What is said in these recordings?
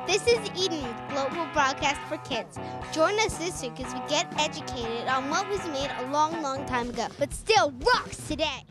This is Eden with Global Broadcast for Kids. Join us this week as we get educated on what was made a long, long time ago, but still rocks today.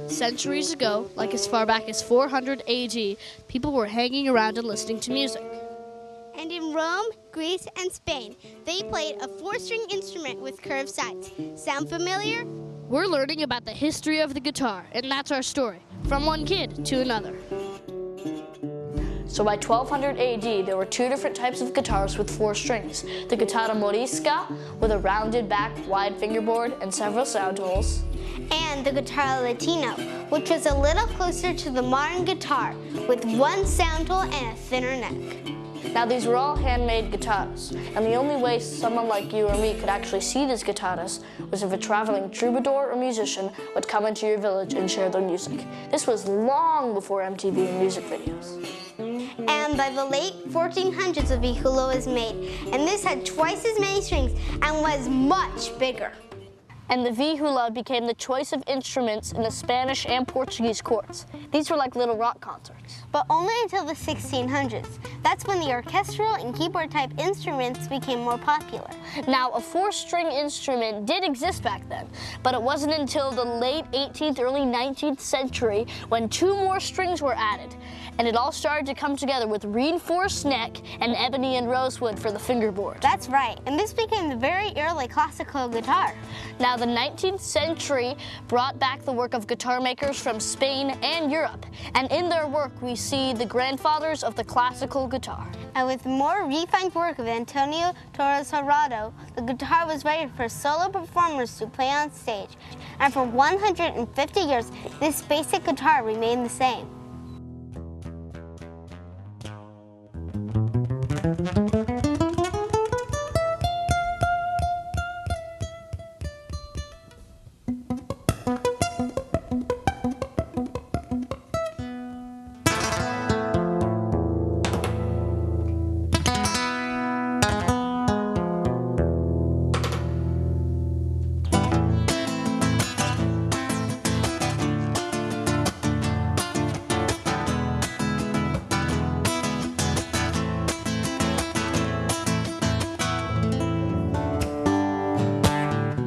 Centuries ago, like as far back as 400 AD, people were hanging around and listening to music. And in Rome, Greece, and Spain, they played a 4-string instrument with curved sides. Sound familiar? We're learning about the history of the guitar, and that's our story, from one kid to another. So by 1200 AD, there were 2 different types of guitars with 4 strings. The guitarra morisca, with a rounded back, wide fingerboard, and several sound holes. And the guitarra latino, which was a little closer to the modern guitar, with 1 sound hole and a thinner neck. Now these were all handmade guitarras, and the only way someone like you or me could actually see these guitarras was if a traveling troubadour or musician would come into your village and share their music. This was long before MTV and music videos. And by the late 1400s, a vihula was made, and this had twice as many strings and was much bigger. And the vihula became the choice of instruments in the Spanish and Portuguese courts. These were like little rock concerts. But only until the 1600s. That's when the orchestral and keyboard-type instruments became more popular. Now, a 4-string instrument did exist back then, but it wasn't until the late 18th, early 19th century when 2 more strings were added. And it all started to come together with reinforced neck and ebony and rosewood for the fingerboard. That's right, and this became the very early classical guitar. Now, the 19th century brought back the work of guitar makers from Spain and Europe, and in their work we see the grandfathers of the classical guitar. And with more refined work of Antonio Torres Jurado, the guitar was ready for solo performers to play on stage. And for 150 years, this basic guitar remained the same.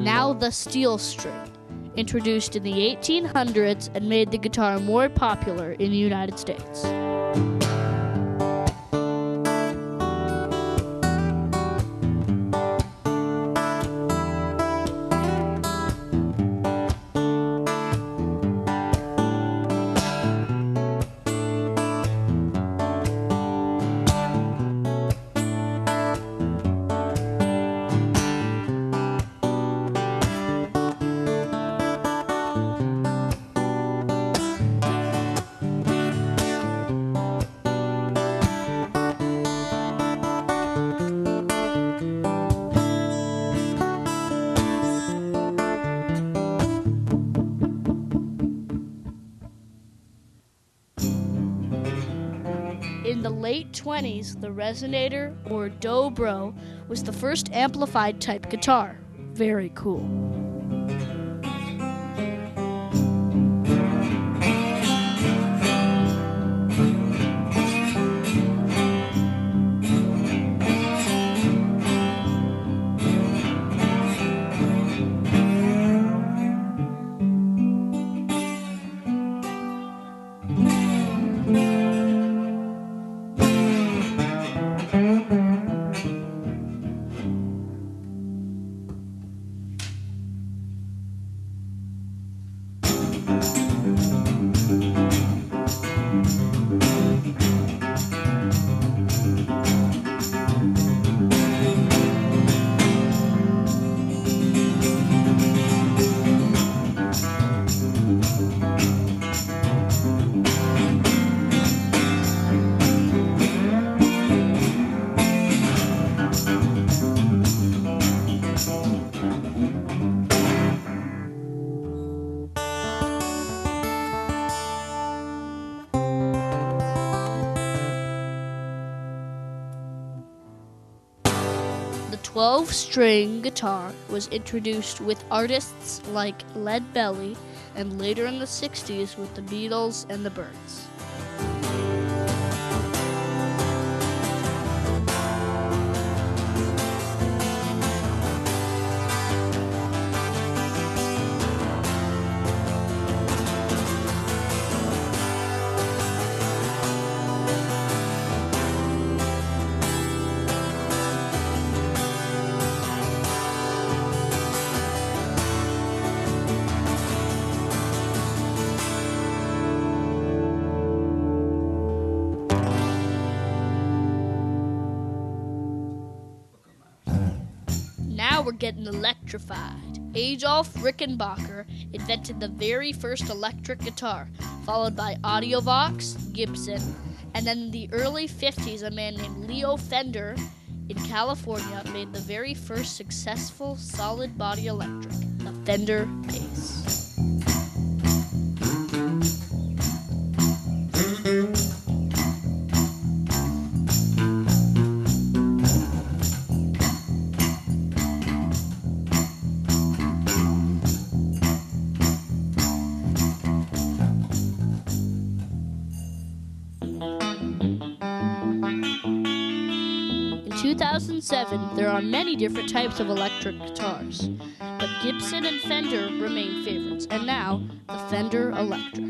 Now the steel string, introduced in the 1800s and made the guitar more popular in the United States. In the late 20s, the resonator, or dobro, was the first amplified type guitar. Very cool. 12-string guitar was introduced with artists like Lead Belly and later in the 60s with the Beatles and the Byrds. Now we're getting electrified. Adolf Rickenbacker invented the very first electric guitar, followed by Audiovox, Gibson, and then in the early 50s, a man named Leo Fender in California made the very first successful solid-body electric, the Fender Bass. In 2007, there are many different types of electric guitars, but Gibson and Fender remain favorites, and now the Fender Electric.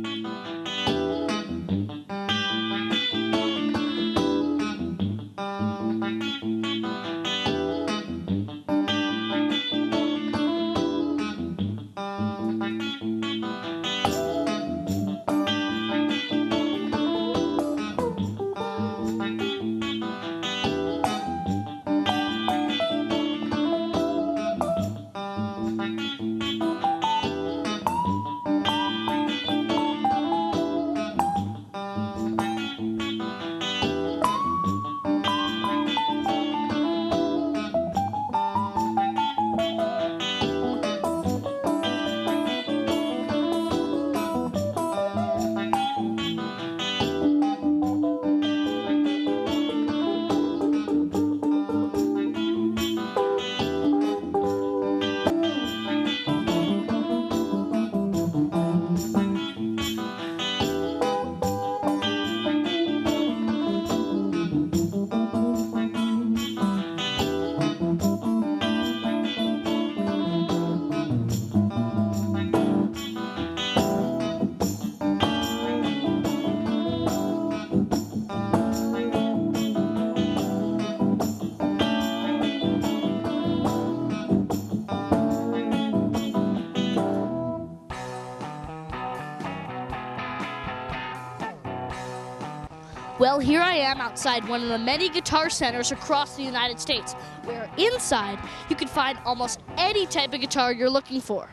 Well, here I am outside one of the many guitar centers across the United States, where inside you can find almost any type of guitar you're looking for.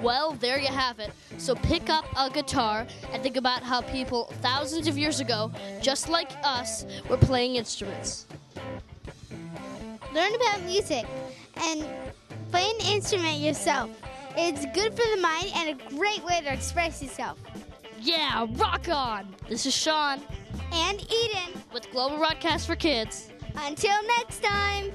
Well, there you have it. So pick up a guitar and think about how people thousands of years ago, just like us, were playing instruments. Learn about music and play an instrument yourself. It's good for the mind and a great way to express yourself. Yeah, rock on! This is Sean and Eden with Global Broadcast for Kids. Until next time.